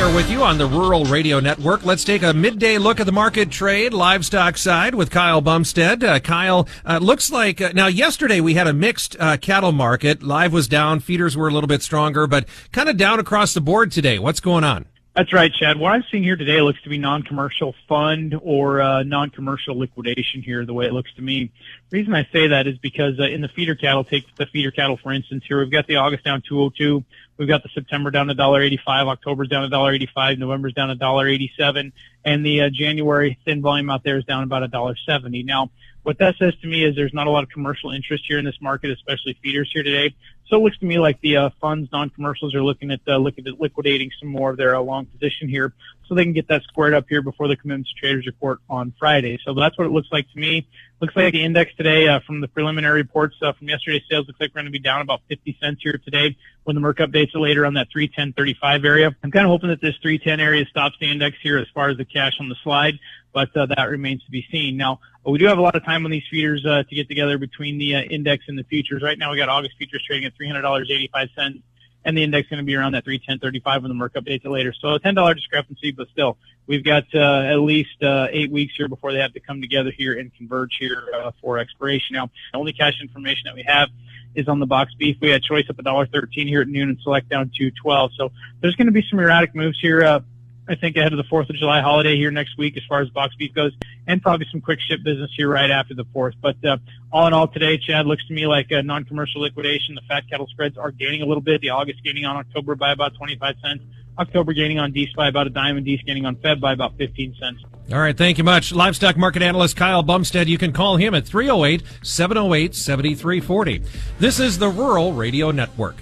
here with you on the Rural Radio Network. Let's take a midday look at the market trade, livestock side with Kyle Bumsted. Kyle, looks like, now yesterday we had a mixed cattle market. Live was down, feeders were a little bit stronger, but kind of down across the board today. What's going on? That's right, Chad. What I'm seeing here today looks to be non-commercial fund or non-commercial liquidation here, the way it looks to me. The reason I say that is because in the feeder cattle, take the feeder cattle, for instance, here we've got the August down 202. We've got the September down to $1.85, October's down to $1.85, November's down to $1.87, and the January thin volume out there is down about $1.70. Now, what that says to me is there's not a lot of commercial interest here in this market, especially feeders here today. So it looks to me like the funds, non-commercials, are looking at liquidating some more of their long position here so they can get that squared up here before the commitments to traders report on Friday. So that's what it looks like to me. Looks like the index today from the preliminary reports from yesterday's sales looks like we're going to be down about 50 cents here today when the Merck updates are later on that 310.35 area. I'm kind of hoping that this 310 area stops the index here as far as the cash on the slide, but that remains to be seen. Now, we do have a lot of time on these feeders to get together between the index and the futures. Right now, we got August futures trading at $300.85, and the index going to be around that 310.35 when the Merck updates it later. So a $10 discrepancy, but still, we've got at least 8 weeks here before they have to come together here and converge here for expiration. Now, the only cash information that we have is on the box beef. We had choice up $1.13 here at noon and select down to $12. So there's going to be some erratic moves here. I think ahead of the 4th of July holiday here next week as far as box beef goes, and probably some quick ship business here right after the 4th. But all in all today, Chad, looks to me like a non-commercial liquidation. The fat cattle spreads are gaining a little bit. The August gaining on October by about 25 cents. October gaining on Dees by about a dime, and Dees gaining on Feb by about 15 cents. All right, thank you much. Livestock market analyst Kyle Bumsted. You can call him at 308-708-7340. This is the Rural Radio Network.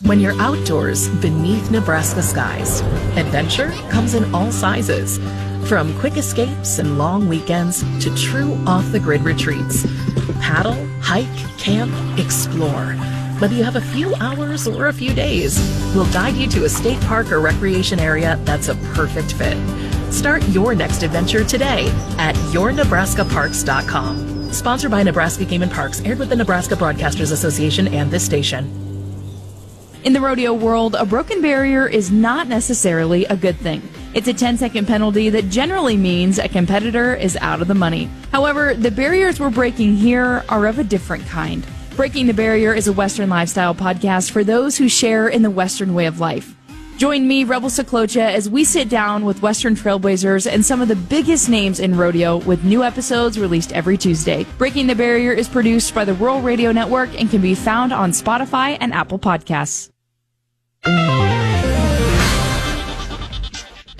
When you're outdoors beneath Nebraska skies, adventure comes in all sizes. From quick escapes and long weekends to true off-the-grid retreats. Paddle, hike, camp, explore. Whether you have a few hours or a few days, we'll guide you to a state park or recreation area that's a perfect fit. Start your next adventure today at yournebraskaparks.com. Sponsored by Nebraska Game and Parks, aired with the Nebraska Broadcasters Association and this station. In the rodeo world, a broken barrier is not necessarily a good thing. It's a 10-second penalty that generally means a competitor is out of the money. However, the barriers we're breaking here are of a different kind. Breaking the Barrier is a Western lifestyle podcast for those who share in the Western way of life. Join me, Rebel Saklocha, as we sit down with Western trailblazers and some of the biggest names in rodeo with new episodes released every Tuesday. Breaking the Barrier is produced by the Rural Radio Network and can be found on Spotify and Apple Podcasts.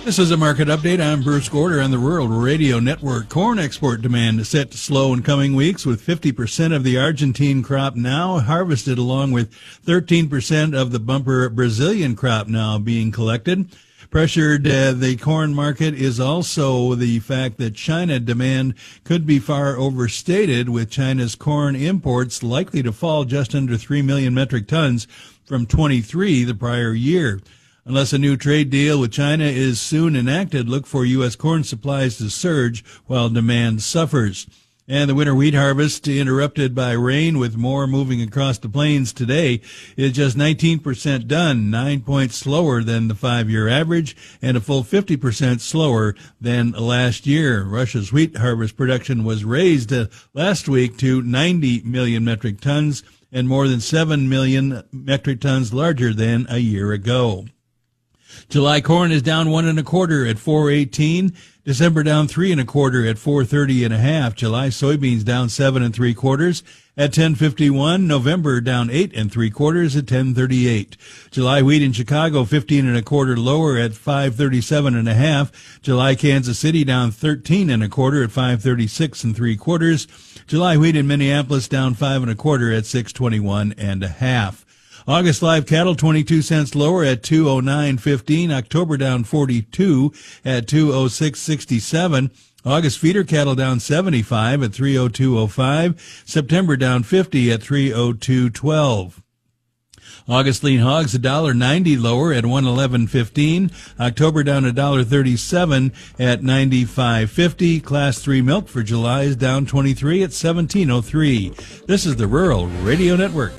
This is a market update. I'm Bruce Gorder on the Rural Radio Network. Corn export demand is set to slow in coming weeks, with 50% of the Argentine crop now harvested, along with 13% of the bumper Brazilian crop now being collected. Pressured the corn market is also the fact that China demand could be far overstated, with China's corn imports likely to fall just under 3 million metric tons from 23 the prior year. Unless a new trade deal with China is soon enacted, look for U.S. corn supplies to surge while demand suffers. And the winter wheat harvest, interrupted by rain with more moving across the plains today, is just 19% done, 9 points slower than the 5-year average and a full 50% slower than last year. Russia's wheat harvest production was raised last week to 90 million metric tons and more than 7 million metric tons larger than a year ago. July corn is down 1 1/4 at $4.18. December down 3 1/4 at $4.30 1/2. July soybeans down 7 3/4 at $10.51. November down 8 3/4 at $10.38. July wheat in Chicago 15 1/4 lower at $5.37 1/2. July Kansas City down 13 1/4 at $5.36 3/4. July wheat in Minneapolis down 5 1/4 at $6.21 1/2. August live cattle 22 cents lower at $209.15. October down 42 at $206.67. August feeder cattle down 75 at $302.05. September down 50 at $302.12. August lean hogs $1.90 lower at $111.15. October down $1.37 at $95.50. Class 3 milk for July is down 23 at $17.03. This is the Rural Radio Network.